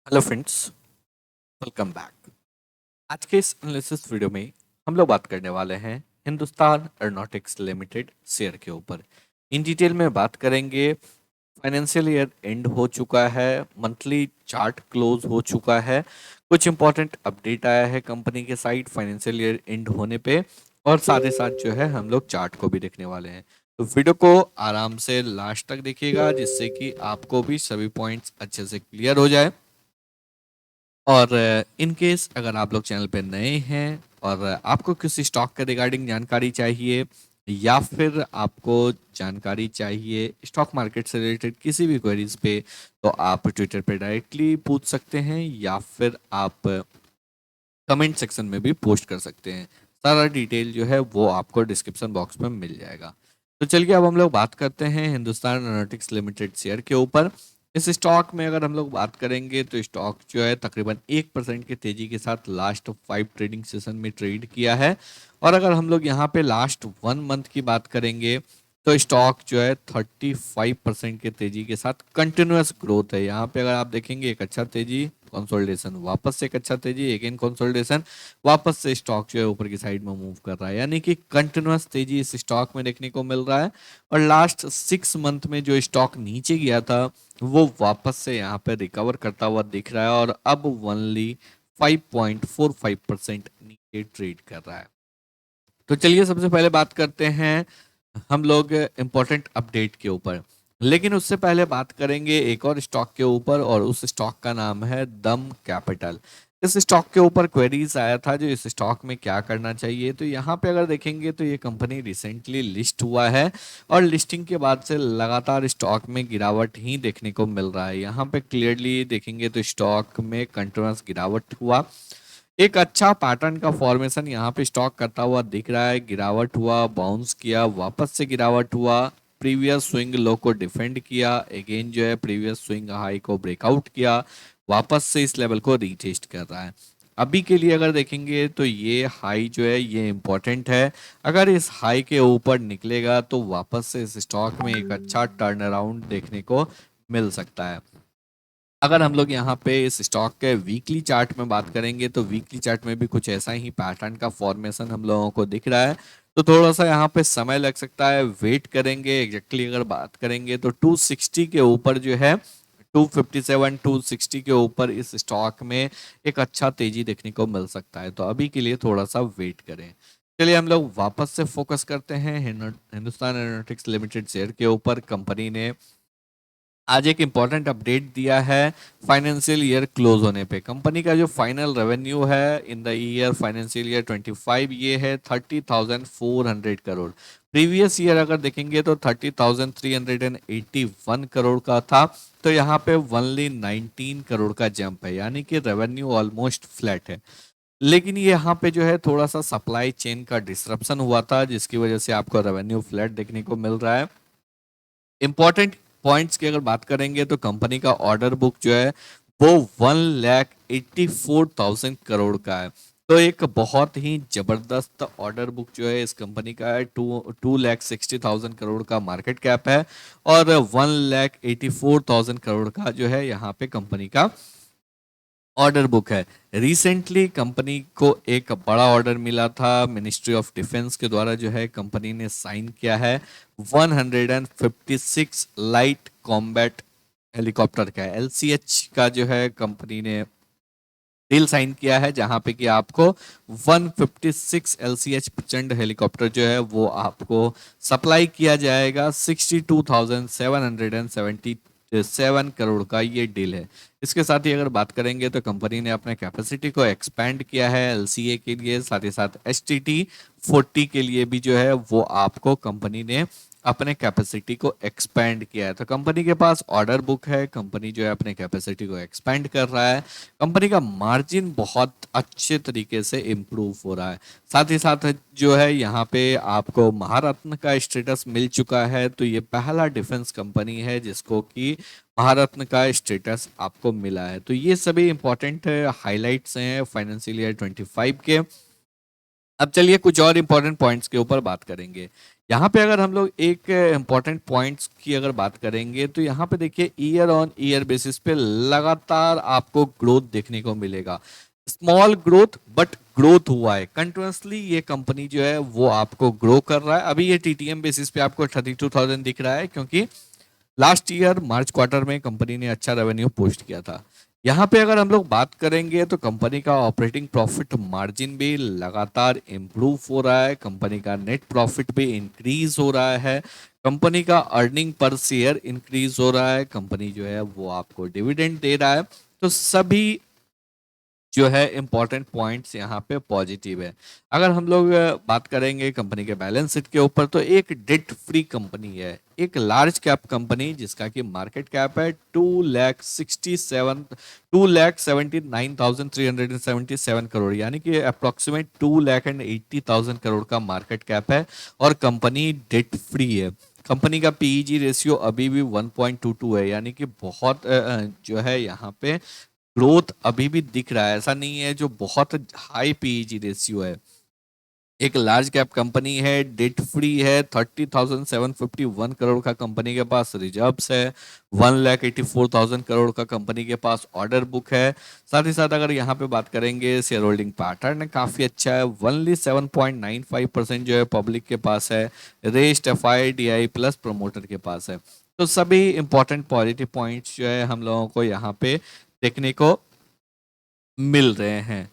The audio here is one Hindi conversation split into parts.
Hello friends, welcome back. आज के इस एनालिसिस वीडियो में हम लोग बात करने वाले हैं हिंदुस्तान एरोनॉटिक्स लिमिटेड शेयर के ऊपर। इन डिटेल में बात करेंगे। फाइनेंशियल ईयर एंड हो चुका है, मंथली चार्ट क्लोज हो चुका है, कुछ इंपॉर्टेंट अपडेट आया है कंपनी के साइड फाइनेंशियल ईयर एंड होने पे, और साथ ही साथ जो है हम लोग चार्ट को भी देखने वाले हैं। तो वीडियो को आराम से लास्ट तक देखिएगा जिससे कि आपको भी सभी पॉइंट्स अच्छे से क्लियर हो जाए। और इन केस अगर आप लोग चैनल पे नए हैं और आपको किसी स्टॉक के रिगार्डिंग जानकारी चाहिए या फिर आपको जानकारी चाहिए स्टॉक मार्केट से रिलेटेड किसी भी क्वेरीज पे, तो आप ट्विटर पे डायरेक्टली पूछ सकते हैं या फिर आप कमेंट सेक्शन में भी पोस्ट कर सकते हैं। सारा डिटेल जो है वो आपको डिस्क्रिप्शन बॉक्स में मिल जाएगा। तो चलिए अब हम लोग बात करते हैं हिंदुस्तान एरोनॉटिक्स लिमिटेड शेयर के ऊपर। इस स्टॉक में अगर हम लोग बात करेंगे तो स्टॉक जो है तकरीबन 1% की तेजी के साथ लास्ट 5 ट्रेडिंग सेशन में ट्रेड किया है। और अगर हम लोग यहाँ पे लास्ट 1 मंथ की बात करेंगे तो स्टॉक जो है 35% के तेजी के साथ कंटिन्यूअस ग्रोथ है। यहाँ पे अगर आप देखेंगे एक अच्छा तेजी, कंसोलिडेशन, वापस से एक अच्छा तेजी, अगेन कंसोलिडेशन, वापस से स्टॉक जो है ऊपर की साइड में मूव कर रहा है, यानी कि कंटिन्यूअस तेजी इस स्टॉक में देखने को मिल रहा है। और लास्ट 6 मंथ में जो स्टॉक नीचे गया था वो वापस से यहाँ पे रिकवर करता हुआ दिख रहा है और अब ओनली 5.45% नीचे ट्रेड कर रहा है। तो चलिए सबसे पहले बात करते हैं हम लोग इम्पोर्टेंट अपडेट के ऊपर। लेकिन उससे पहले बात करेंगे एक और स्टॉक के ऊपर, और उस स्टॉक का नाम है दम कैपिटल। इस स्टॉक के ऊपर क्वेरीज आया था जो इस स्टॉक में क्या करना चाहिए। तो यहाँ पे अगर देखेंगे तो ये कंपनी रिसेंटली लिस्ट हुआ है और लिस्टिंग के बाद से लगातार स्टॉक में गिरावट ही देखने को मिल रहा है। यहाँ पे क्लियरली देखेंगे तो स्टॉक में कंटिन्यूअस गिरावट हुआ, एक अच्छा पैटर्न का फॉर्मेशन यहाँ पे स्टॉक करता हुआ दिख रहा है। गिरावट हुआ, बाउंस किया, वापस से गिरावट हुआ, प्रीवियस स्विंग लो को डिफेंड किया, अगेन जो है प्रीवियस स्विंग हाई को ब्रेकआउट किया, वापस से इस लेवल को रीटेस्ट कर रहा है। अभी के लिए अगर देखेंगे तो ये हाई जो है ये इंपॉर्टेंट है। अगर इस हाई के ऊपर निकलेगा तो वापस से इस स्टॉक में एक अच्छा टर्न अराउंड देखने को मिल सकता है। अगर हम लोग यहाँ पे इस स्टॉक के वीकली चार्ट में बात करेंगे तो वीकली चार्ट में भी कुछ ऐसा ही पैटर्न का फॉर्मेशन हम लोगों को दिख रहा है। तो थोड़ा सा यहाँ पे समय लग सकता है, वेट करेंगे। एग्जैक्टली अगर बात करेंगे तो 260 के ऊपर जो है, 257 260 के ऊपर इस स्टॉक में एक अच्छा तेजी देखने को मिल सकता है। तो अभी के लिए थोड़ा सा वेट करें। चलिए हम लोग वापस से फोकस करते हैं हिंदुस्तान एरोनॉटिक्स लिमिटेड शेयर के ऊपर। कंपनी ने आज एक इम्पॉर्टेंट अपडेट दिया है फाइनेंशियल ईयर क्लोज होने पे। कंपनी का जो फाइनल रेवेन्यू है in the year financial year 25 ये है 30,400 करोड़। प्रीवियस ईयर अगर देखेंगे तो 30,381 करोड़ का था। तो यहाँ पे ओनली 19 करोड़ का जंप है, यानी कि रेवेन्यू ऑलमोस्ट फ्लैट है। लेकिन ये यहाँ पे जो है थोड़ा सा सप्लाई चेन का डिसरप्शन हुआ था जिसकी वजह से आपको रेवेन्यू फ्लैट देखने को मिल रहा है। इंपॉर्टेंट पॉइंट्स की अगर बात करेंगे तो कंपनी का ऑर्डर बुक जो है वो 1,84,000 करोड़ का है। तो एक बहुत ही जबरदस्त ऑर्डर बुक जो है इस कंपनी का है। 2,60,000 करोड़ का मार्केट कैप है और 1,84,000 करोड़ का जो है यहाँ पे कंपनी का ऑर्डर बुक है। रिसेंटली कंपनी को एक बड़ा ऑर्डर मिला था मिनिस्ट्री ऑफ डिफेंस के द्वारा, जो है कंपनी ने साइन किया है 156 लाइट कॉम्बैट हेलीकॉप्टर का, एलसीएच का जो है कंपनी ने डील साइन किया है, जहां पे कि आपको 156 एलसीएच प्रचंड हेलीकॉप्टर जो है वो आपको सप्लाई किया जाएगा। 62,777 करोड़ का ये डील है। इसके साथ ही अगर बात करेंगे तो कंपनी ने अपने कैपेसिटी को एक्सपेंड किया है एलसीए के लिए, साथ ही साथ एसटीटी 40 के लिए भी जो है वो आपको कंपनी ने अपने कैपेसिटी को एक्सपेंड किया है। तो कंपनी के पास ऑर्डर बुक है, कंपनी जो है अपने कैपेसिटी को एक्सपेंड कर रहा है, कंपनी का मार्जिन बहुत अच्छे तरीके से इम्प्रूव हो रहा है। साथ ही साथ जो है यहाँ पे आपको महारत्न का स्टेटस मिल चुका है। तो ये पहला डिफेंस कंपनी है जिसको कि महारत्न का स्टेटस आपको मिला है। तो ये सभी इंपॉर्टेंट हाइलाइट्स हैं फाइनेंशियल ईयर 25 के। अब चलिए कुछ और इम्पोर्टेंट पॉइंट्स के ऊपर बात करेंगे। यहाँ पे अगर हम लोग एक इम्पोर्टेंट पॉइंट्स की अगर बात करेंगे तो यहाँ पे देखिए ईयर ऑन ईयर बेसिस पे लगातार आपको ग्रोथ देखने को मिलेगा। स्मॉल ग्रोथ बट ग्रोथ हुआ है कंटिन्यूसली, ये कंपनी जो है वो आपको ग्रो कर रहा है। अभी ये टीटीएम बेसिस पे आपको 32,000 दिख रहा है क्योंकि लास्ट ईयर मार्च क्वार्टर में कंपनी ने अच्छा रेवेन्यू पोस्ट किया था। यहाँ पे अगर हम लोग बात करेंगे तो कंपनी का ऑपरेटिंग प्रॉफिट मार्जिन भी लगातार इम्प्रूव हो रहा है, कंपनी का नेट प्रॉफिट भी इंक्रीज हो रहा है, कंपनी का अर्निंग पर शेयर इंक्रीज हो रहा है, कंपनी जो है वो आपको डिविडेंड दे रहा है। तो सभी जो है इंपॉर्टेंट पॉइंट्स यहाँ पे पॉजिटिव है। अगर हम लोग बात करेंगे कंपनी के बैलेंस शीट के ऊपर तो एक डेट फ्री कंपनी है, एक लार्ज कैप कंपनी जिसका कि मार्केट कैप है 2,79,377 करोड़, यानी कि अप्रोक्सीमेट 2,80,000 करोड़ का मार्केट कैप है और कंपनी डेट फ्री है। कंपनी का पीईजी रेशियो अभी भी 1.22 है, यानी कि बहुत जो है यहाँ पे ग्रोथ अभी भी दिख रहा है, ऐसा नहीं है जो बहुत हाई पीईजी रेशियो है। एक लार्ज कैप कंपनी है, डेट फ्री है, 30,751 करोड़ का कंपनी के पास रिजर्व्स है, 1,84,000 करोड़ का कंपनी के पास ऑर्डर बुक है। साथ ही साथ अगर यहाँ पे बात करेंगे शेयर होल्डिंग पैटर्न काफी अच्छा है, ओनली 7.95% जो है पब्लिक के पास है, rest FI DI plus promoter के पास है। तो सभी इंपॉर्टेंट पॉजिटिव पॉइंट्स जो है हम लोगों को यहाँ पे देखने को मिल रहे हैं।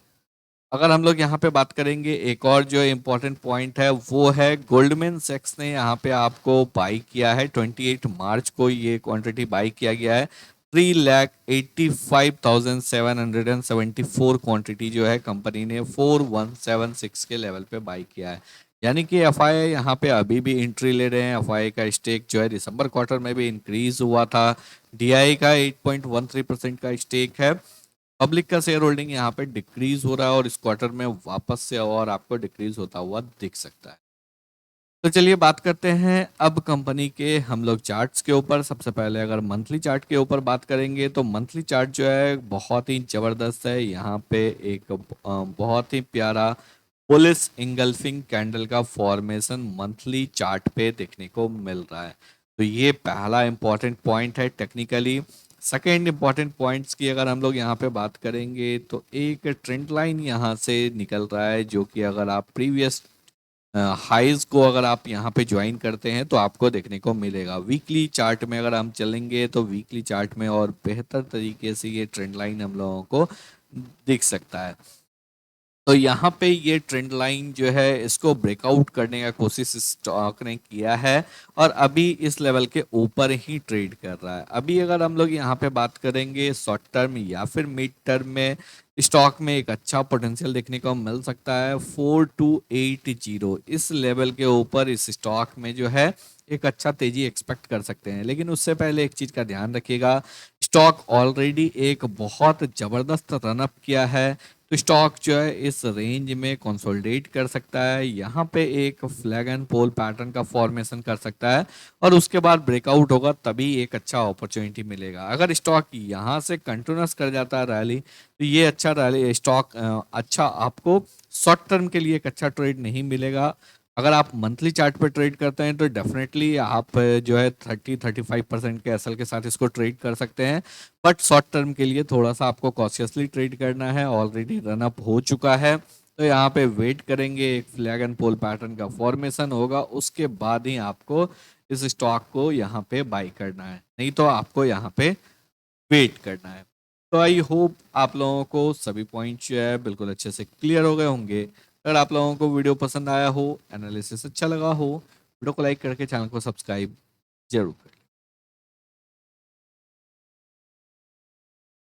अगर हम लोग यहाँ पे बात करेंगे एक और जो इम्पोर्टेंट पॉइंट है वो है गोल्डमैन सैक्स ने यहाँ पे आपको बाई किया है 28 मार्च को, ये क्वांटिटी बाई किया गया है 3,85,774 क्वांटिटी जो है कंपनी ने 4176 के लेवल पे बाई किया है। यानी कि एफआई यहाँ पे अभी भी एंट्री ले रहे हैं। एफआई का स्टेक जो है दिसंबर क्वार्टर में भी इंक्रीज हुआ था। डीआई का 8.13% का स्टेक है। पब्लिक का शेयर होल्डिंग यहाँ पे डिक्रीज हो रहा है और इस क्वार्टर में वापस से और आपको डिक्रीज होता हुआ दिख सकता है। तो चलिए बात करते हैं अब कंपनी के हम लोग चार्ट्स के ऊपर। सबसे पहले अगर मंथली चार्ट के ऊपर बात करेंगे तो मंथली चार्ट जो है बहुत ही जबरदस्त है। यहाँ पे एक बहुत ही प्यारा बुलिश इंगल्फिंग कैंडल का फॉर्मेशन मंथली चार्ट पे देखने को मिल रहा है। तो ये पहला इंपॉर्टेंट पॉइंट है टेक्निकली। सेकेंड इंपॉर्टेंट पॉइंट्स की अगर हम लोग यहाँ पे बात करेंगे तो एक ट्रेंड लाइन यहाँ से निकल रहा है जो कि अगर आप प्रीवियस हाइज को अगर आप यहाँ पे ज्वाइन करते हैं तो आपको देखने को मिलेगा। वीकली चार्ट में अगर हम चलेंगे तो वीकली चार्ट में और बेहतर तरीके से ये ट्रेंड लाइन हम लोगों को दिख सकता है। तो यहाँ पे ये ट्रेंड लाइन जो है इसको ब्रेकआउट करने का कोशिश स्टॉक ने किया है और अभी इस लेवल के ऊपर ही ट्रेड कर रहा है। अभी अगर हम लोग यहाँ पे बात करेंगे शॉर्ट टर्म या फिर मिड टर्म में स्टॉक में एक अच्छा पोटेंशियल देखने को मिल सकता है 4280, इस लेवल के ऊपर इस स्टॉक में जो है एक अच्छा तेजी एक्सपेक्ट कर सकते हैं। लेकिन उससे पहले एक चीज का ध्यान रखिएगा, स्टॉक ऑलरेडी एक बहुत जबरदस्त रनअप किया है तो स्टॉक जो है इस रेंज में कंसोलिडेट कर सकता है, यहाँ पे एक फ्लैग एंड पोल पैटर्न का फॉर्मेशन कर सकता है और उसके बाद ब्रेकआउट होगा तभी एक अच्छा अपॉर्चुनिटी मिलेगा। अगर स्टॉक यहाँ से कंटिन्यूस कर जाता है रैली तो ये अच्छा रैली स्टॉक अच्छा आपको शॉर्ट टर्म के लिए एक अच्छा ट्रेड नहीं मिलेगा। अगर आप मंथली चार्ट पर ट्रेड करते हैं तो डेफिनेटली आप जो है 30-35% के एसएल के साथ इसको ट्रेड कर सकते हैं, बट शॉर्ट टर्म के लिए थोड़ा सा आपको कॉशियसली ट्रेड करना है। ऑलरेडी रन अप हो चुका है तो यहाँ पे वेट करेंगे, एक फ्लैग एंड पोल पैटर्न का फॉर्मेशन होगा उसके बाद ही आपको इस स्टॉक को यहाँ पे बाई करना है, नहीं तो आपको यहाँ पे वेट करना है। तो आई होप आप लोगों को सभी पॉइंट्स जो है बिल्कुल अच्छे से क्लियर हो गए होंगे। अगर आप लोगों को वीडियो पसंद आया हो, एनालिसिस अच्छा लगा हो, वीडियो को लाइक करके चैनल को सब्सक्राइब जरूर करें।